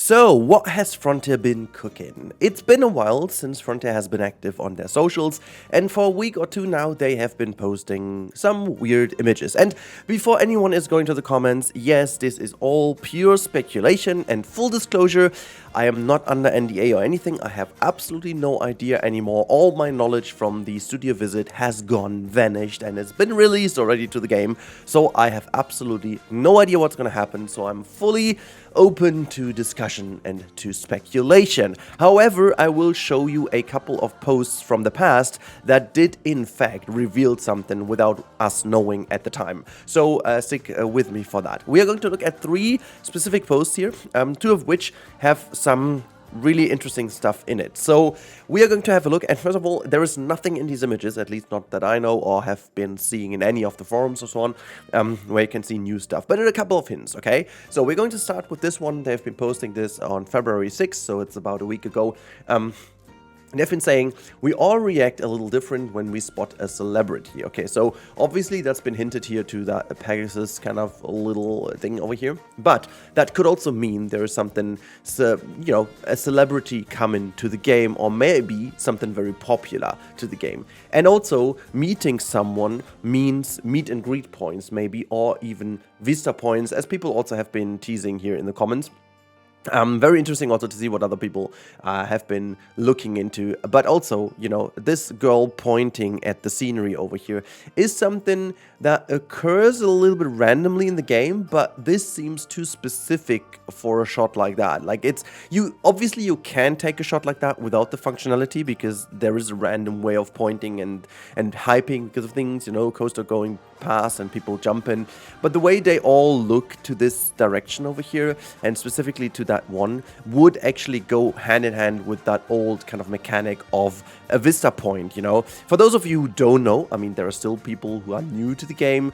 So, what has Frontier been cooking? It's been a while since Frontier has been active on their socials, and for a week or two now they have been posting some weird images. And before anyone is going to the comments, yes, this is all pure speculation, and full disclosure, I am not under NDA or anything. I have absolutely no idea anymore. All my knowledge from the studio visit has vanished, and it's been released already to the game, so I have absolutely no idea what's gonna happen, so I'm fully open to discussion and to speculation. However, I will show you a couple of posts from the past that did in fact reveal something without us knowing at the time. So stick with me for that. We are going to look at three specific posts here, two of which have some really interesting stuff in it. So we are going to have a look, and first of all, there is nothing in these images, at least not that I know or have been seeing in any of the forums or so on, where you can see new stuff. But there are a couple of hints, okay? So we're going to start with this one. They've been posting this on February 6th, so it's about a week ago. They've been saying, we all react a little different when we spot a celebrity. Okay, so obviously that's been hinted here to that Pegasus kind of little thing over here. But that could also mean there is something, a celebrity coming to the game, or maybe something very popular to the game. And also, meeting someone means meet and greet points, maybe, or even Vista points, as people also have been teasing here in the comments. Very interesting also to see what other people have been looking into. But also, this girl pointing at the scenery over here is something that occurs a little bit randomly in the game, but this seems too specific for a shot like that. Like, obviously you can take a shot like that without the functionality, because there is a random way of pointing and hyping because of things, coaster going past and people jumping. But the way they all look to this direction over here, and specifically to that one, would actually go hand in hand with that old kind of mechanic of a Vista point, For those of you who don't know, I mean, there are still people who are new to the game,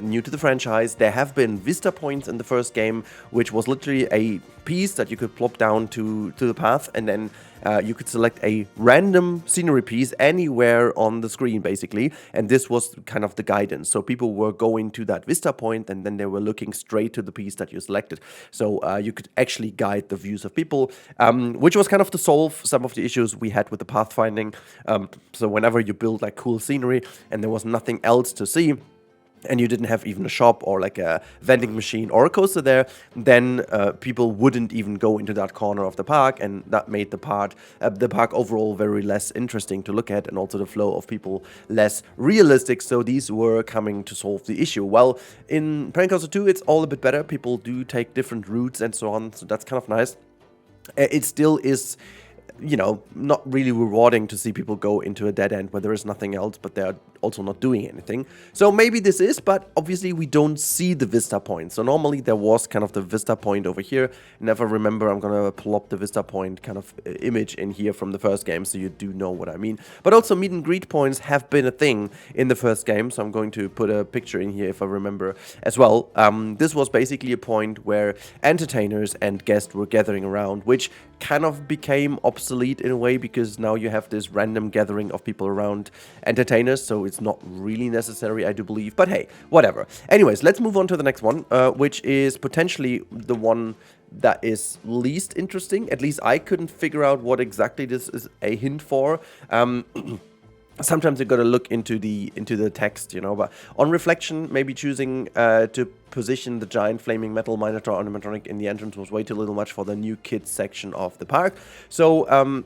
new to the franchise. There have been Vista points in the first game, which was literally a piece that you could plop down to the path, and then you could select a random scenery piece anywhere on the screen, basically, and this was kind of the guidance. So people were going to that Vista point, and then they were looking straight to the piece that you selected. So you could actually guide the views of people, which was kind of to solve some of the issues we had with the pathfinding. So whenever you build like cool scenery and there was nothing else to see, and you didn't have even a shop or like a vending machine or a coaster there, then people wouldn't even go into that corner of the park, and that made the park overall very less interesting to look at, and also the flow of people less realistic. So these were coming to solve the issue. Well, in Planet Coaster 2, it's all a bit better. People do take different routes and so on, so that's kind of nice. It still is, not really rewarding to see people go into a dead end where there is nothing else, but they're also not doing anything. So maybe this is, but obviously we don't see the Vista point. So normally there was kind of the Vista point over here. Never remember, I'm gonna pull up the Vista point kind of image in here from the first game, so you do know what I mean. But also meet and greet points have been a thing in the first game, so I'm going to put a picture in here if I remember as well. This was basically a point where entertainers and guests were gathering around, which kind of became obsolete in a way, because now you have this random gathering of people around entertainers, so it's not really necessary, I do believe, but hey, whatever. Anyways, let's move on to the next one, which is potentially the one that is least interesting. At least I couldn't figure out what exactly this is a hint for. Sometimes you gotta look into the text, but on reflection, maybe choosing to position the giant flaming metal Minotaur animatronic in the entrance was way too little much for the new kids section of the park. So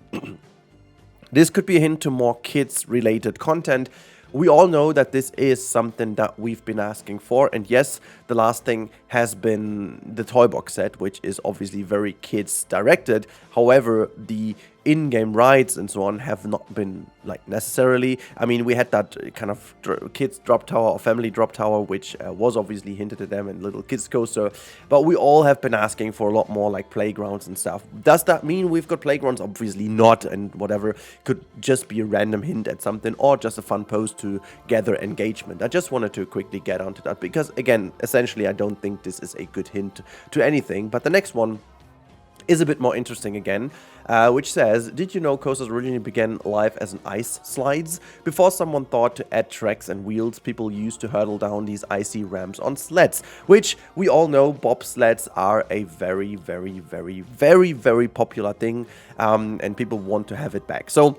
this could be a hint to more kids related content. We all know that this is something that we've been asking for, and yes, the last thing has been the toy box set, which is obviously very kids directed. However, the in-game rides and so on have not been like necessarily. I mean, we had that kind of kids drop tower or family drop tower, which was obviously hinted at them, and little kids coaster, but we all have been asking for a lot more like playgrounds and stuff. Does that mean we've got playgrounds? Obviously not, and whatever could just be a random hint at something, or just a fun post to gather engagement. I just wanted to quickly get onto that, because again, essentially I don't think this is a good hint to anything. But the next one is a bit more interesting again, which says, did you know coasters originally began life as an ice slides? Before someone thought to add tracks and wheels, people used to hurdle down these icy ramps on sleds, which we all know bobsleds are a very, very, very, very, very popular thing, and people want to have it back. So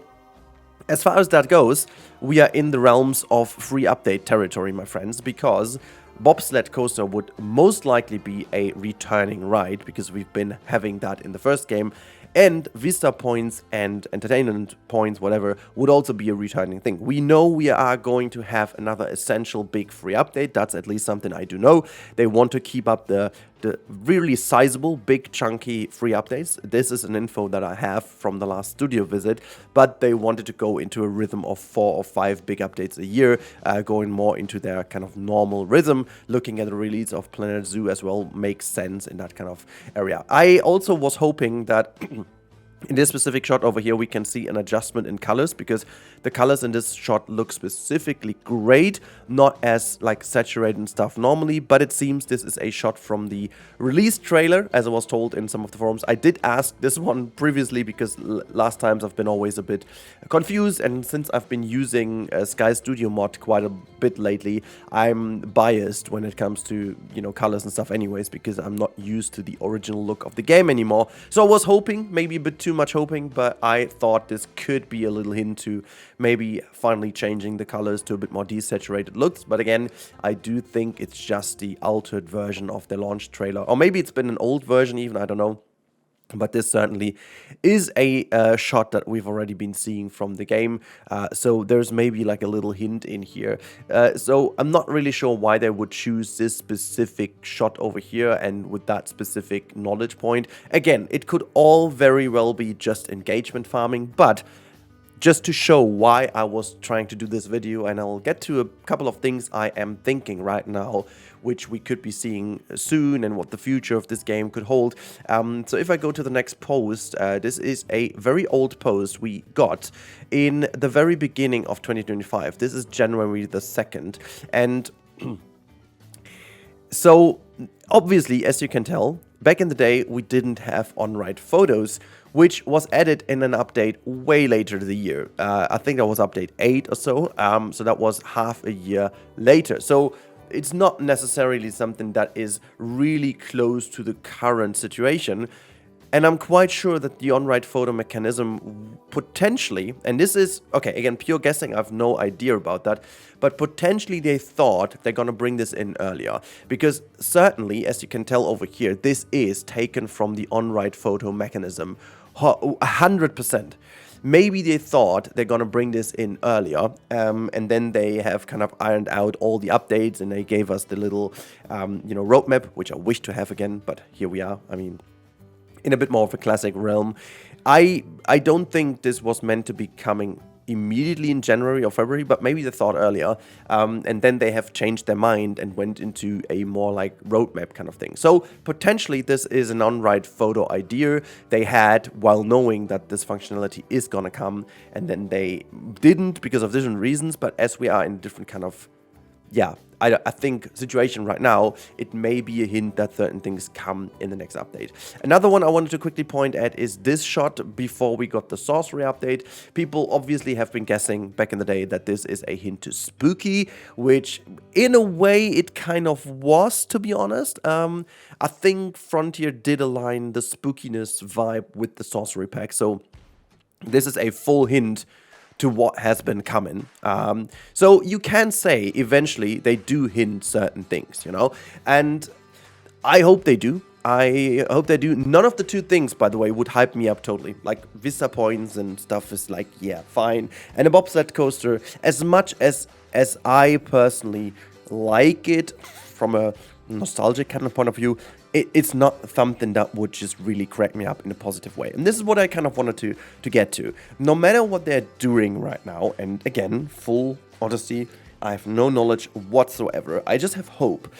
as far as that goes, we are in the realms of free update territory, my friends, because Bobsled Coaster would most likely be a returning ride, because we've been having that in the first game, and Vista points and entertainment points, whatever, would also be a returning thing. We know we are going to have another essential big free update. That's at least something I do know. They want to keep up the really sizable, big, chunky free updates. This is an info that I have from the last studio visit, but they wanted to go into a rhythm of 4 or 5 big updates a year, going more into their kind of normal rhythm. Looking at the release of Planet Zoo as well makes sense in that kind of area. I also was hoping that in this specific shot over here, we can see an adjustment in colors, because the colors in this shot look specifically great, not as like saturated and stuff normally, but it seems this is a shot from the release trailer, as I was told in some of the forums. I did ask this one previously, because last times I've been always a bit confused, and since I've been using Sky Studio mod quite a bit lately, I'm biased when it comes to, you know, colors and stuff anyways, because I'm not used to the original look of the game anymore. So I was hoping, maybe a bit too much hoping, but I thought this could be a little hint to maybe finally changing the colors to a bit more desaturated looks. But again, I do think it's just the altered version of the launch trailer, or maybe it's been an old version even, I don't know. But this certainly is a shot that we've already been seeing from the game, so there's maybe like a little hint in here. So I'm not really sure why they would choose this specific shot over here and with that specific knowledge point. Again, it could all very well be just engagement farming, but just to show why I was trying to do this video, and I'll get to a couple of things I am thinking right now, which we could be seeing soon, and what the future of this game could hold. So if I go to the next post, this is a very old post we got in the very beginning of 2025. This is January the 2nd, and so obviously, as you can tell, back in the day, we didn't have on-ride photos, which was added in an update way later in the year. I think that was update 8 or so, so that was half a year later. So it's not necessarily something that is really close to the current situation. And I'm quite sure that the on-ride photo mechanism potentially, and this is, okay, again, pure guessing, I have no idea about that, but potentially they thought they're gonna bring this in earlier. Because certainly, as you can tell over here, this is taken from the on-ride photo mechanism, 100%. Maybe they thought they're gonna bring this in earlier, and then they have kind of ironed out all the updates, and they gave us the little, you know, roadmap, which I wish to have again, but here we are. I mean, in a bit more of a classic realm. I don't think this was meant to be coming immediately in January or February, but maybe they thought earlier, and then they have changed their mind and went into a more like roadmap kind of thing. So potentially this is an on-ride photo idea they had while knowing that this functionality is gonna come, and then they didn't because of different reasons. But as we are in different kind of, yeah, I think situation right now, it may be a hint that certain things come in the next update. Another one I wanted to quickly point at is this shot before we got the sorcery update. People obviously have been guessing back in the day that this is a hint to spooky, which in a way it kind of was, to be honest. I think Frontier did align the spookiness vibe with the sorcery pack, so this is a full hint to what has been coming. So you can say eventually they do hint certain things, you know, and I hope they do. I hope they do. None of the two things, by the way, would hype me up totally. Like Vista points and stuff is like, yeah, fine. And a bobsled coaster, as much as I personally like it from a nostalgic kind of point of view, it's not something that would just really crack me up in a positive way. And this is what I kind of wanted to get to. No matter what they're doing right now, and again, full honesty, I have no knowledge whatsoever. I just have hope.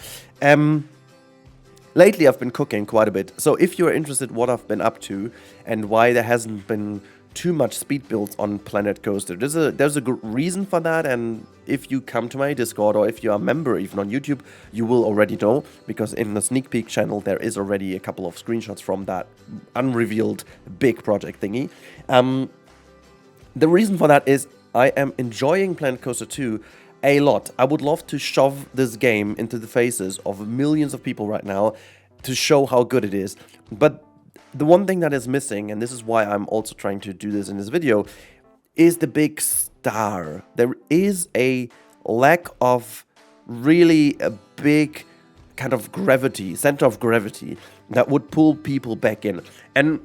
Lately, I've been cooking quite a bit. So if you're interested what I've been up to and why there hasn't been too much speed builds on Planet Coaster. There's a good reason for that, and if you come to my Discord or if you are a member even on YouTube, you will already know, because in the sneak peek channel there is already a couple of screenshots from that unrevealed big project thingy. The reason for that is I am enjoying Planet Coaster 2 a lot. I would love to shove this game into the faces of millions of people right now to show how good it is, but the one thing that is missing, and this is why I'm also trying to do this in this video, is the big star. There is a lack of really a big kind of gravity, center of gravity, that would pull people back in. And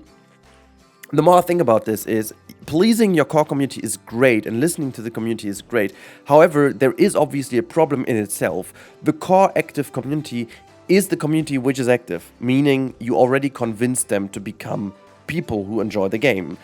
the more I think about this is, pleasing your core community is great and listening to the community is great. However, there is obviously a problem in itself. The core active community is the community which is active, meaning you already convinced them to become people who enjoy the game,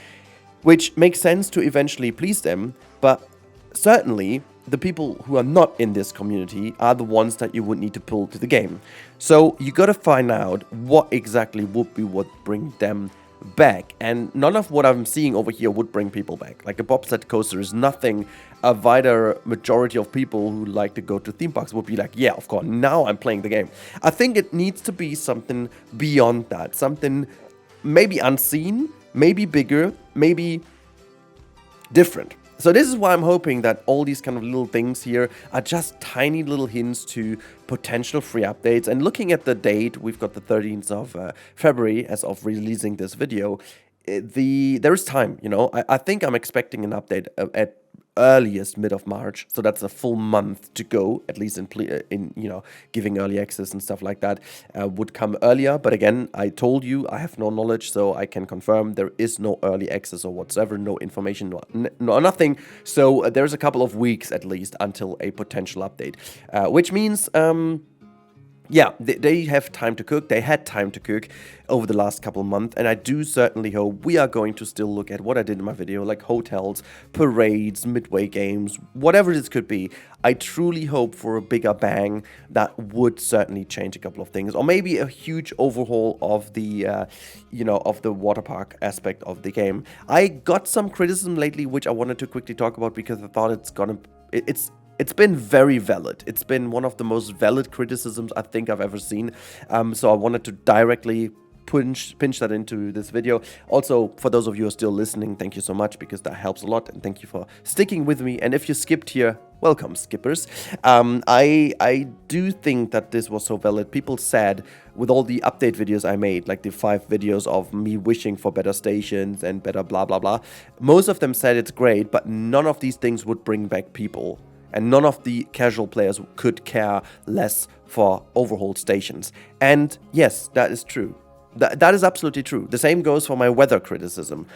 which makes sense to eventually please them, but certainly the people who are not in this community are the ones that you would need to pull to the game. So you gotta find out what exactly would bring them back, and none of what I'm seeing over here would bring people back. Like a bobsled coaster is nothing a wider majority of people who like to go to theme parks would be like, yeah, of course, now I'm playing the game. I think it needs to be something beyond that, something maybe unseen, maybe bigger, maybe different. So this is why I'm hoping that all these kind of little things here are just tiny little hints to potential free updates. And looking at the date, we've got the 13th of February as of releasing this video. There is time, you know. I think I'm expecting an update at earliest mid of March, so that's a full month to go, at least in you know, giving early access and stuff like that would come earlier. But again, I told you I have no knowledge, so I can confirm there is no early access or whatsoever, no information, no nothing. So there's a couple of weeks at least until a potential update, which means yeah, they have time to cook. They had time to cook over the last couple of months, and I do certainly hope we are going to still look at what I did in my video, like hotels, parades, midway games, whatever this could be. I truly hope for a bigger bang that would certainly change a couple of things, or maybe a huge overhaul of the, you know, of the water park aspect of the game. I got some criticism lately, which I wanted to quickly talk about because I thought it's been very valid. It's been one of the most valid criticisms I think I've ever seen. So I wanted to directly pinch that into this video. Also, for those of you who are still listening, thank you so much, because that helps a lot. And thank you for sticking with me. And if you skipped here, welcome, skippers. I do think that this was so valid. People said, with all the update videos I made, like the 5 videos of me wishing for better stations and better blah, blah, blah, most of them said it's great, but none of these things would bring back people. And none of the casual players could care less for overhauled stations. And yes, that is true. That is absolutely true. The same goes for my weather criticism.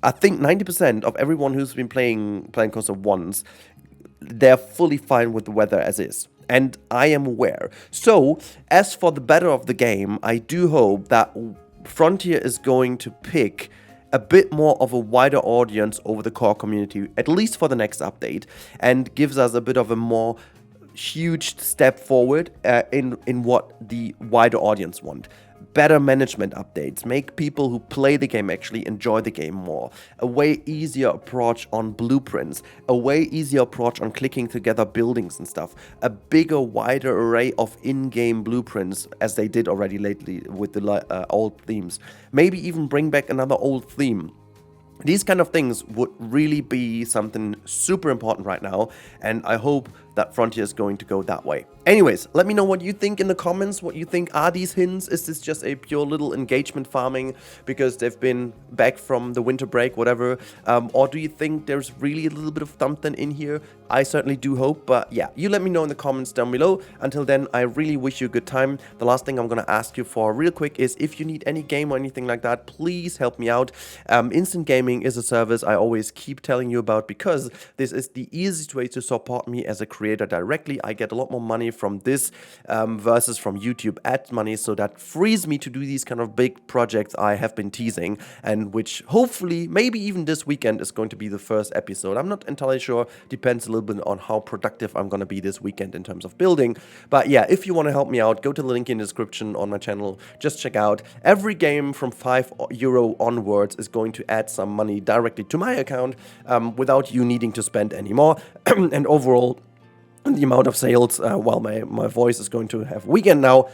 I think 90% of everyone who's been playing Coaster once, they're fully fine with the weather as is. And I am aware. So, as for the better of the game, I do hope that Frontier is going to pick a bit more of a wider audience over the core community, at least for the next update, and gives us a bit of a more huge step forward in what the wider audience want. Better management updates, make people who play the game actually enjoy the game more, a way easier approach on blueprints, a way easier approach on clicking together buildings and stuff, a bigger, wider array of in-game blueprints, as they did already lately with the old themes. Maybe even bring back another old theme. These kind of things would really be something super important right now, and I hope that Frontier is going to go that way. Anyways, let me know what you think in the comments, what you think are these hints. Is this just a pure little engagement farming because they've been back from the winter break, whatever, or do you think there's really a little bit of something in here? I certainly do hope, but yeah, you let me know in the comments down below. Until then, I really wish you a good time. The last thing I'm gonna ask you for real quick is, if you need any game or anything like that, please help me out. Instant Gaming is a service I always keep telling you about, because this is the easiest way to support me as a creator creator directly. I get a lot more money from this versus from YouTube ad money, so that frees me to do these kind of big projects I have been teasing, and which hopefully, maybe even this weekend, is going to be the first episode. I'm not entirely sure, depends a little bit on how productive I'm going to be this weekend in terms of building. But yeah, if you want to help me out, go to the link in the description on my channel, just check out. Every game from €5 onwards is going to add some money directly to my account without you needing to spend any more. And overall, the amount of sales, while my voice is going to have weekend now,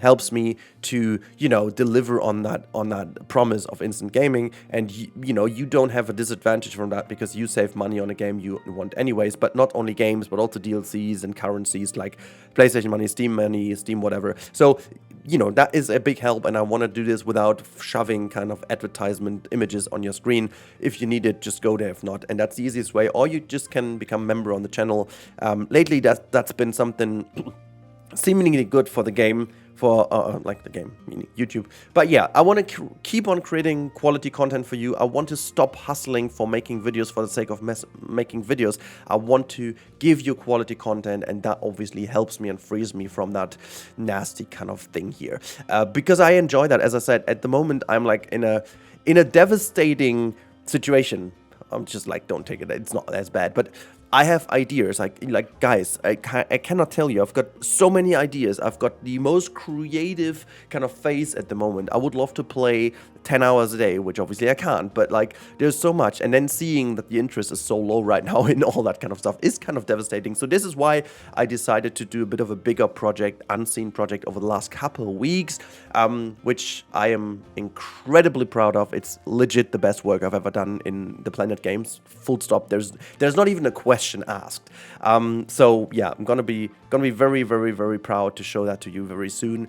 helps me to, you know, deliver on that promise of instant gaming. And you know, you don't have a disadvantage from that because you save money on a game you want anyways. But not only games, but also DLCs and currencies like PlayStation money, Steam whatever. So, you know, that is a big help, and I want to do this without shoving kind of advertisement images on your screen. If you need it, just go there. If not, and that's the easiest way, or you just can become a member on the channel. Lately, that's been something seemingly good for the game, for like the game, meaning YouTube. But yeah, I want to keep on creating quality content for you. I want to stop hustling for making videos for the sake of making videos. I want to give you quality content, and that obviously helps me and frees me from that nasty kind of thing here. Because I enjoy that. As I said, at the moment, I'm like in a devastating situation. I'm just like, don't take it, it's not as bad. But I have ideas, like guys, I cannot tell you, I've got so many ideas. I've got the most creative kind of phase at the moment. I would love to play 10 hours a day, which obviously I can't, but like there's so much. And then seeing that the interest is so low right now in all that kind of stuff is kind of devastating. So this is why I decided to do a bit of a bigger project, unseen project over the last couple of weeks, which I am incredibly proud of. It's legit the best work I've ever done in the Planet games, full stop. There's not even a question asked. So yeah, I'm gonna be very, very, very proud to show that to you very soon.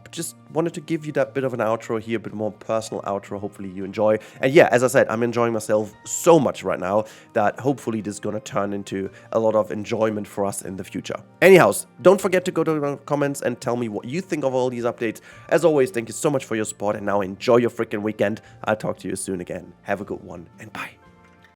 Just wanted to give you that bit of an outro here, a bit more personal outro. Hopefully you enjoy. And yeah, as I said, I'm enjoying myself so much right now that hopefully this is gonna turn into a lot of enjoyment for us in the future. Anyhow, don't forget to go to the comments and tell me what you think of all these updates. As always, thank you so much for your support, and now enjoy your freaking weekend. I'll talk to you soon again. Have a good one, and bye.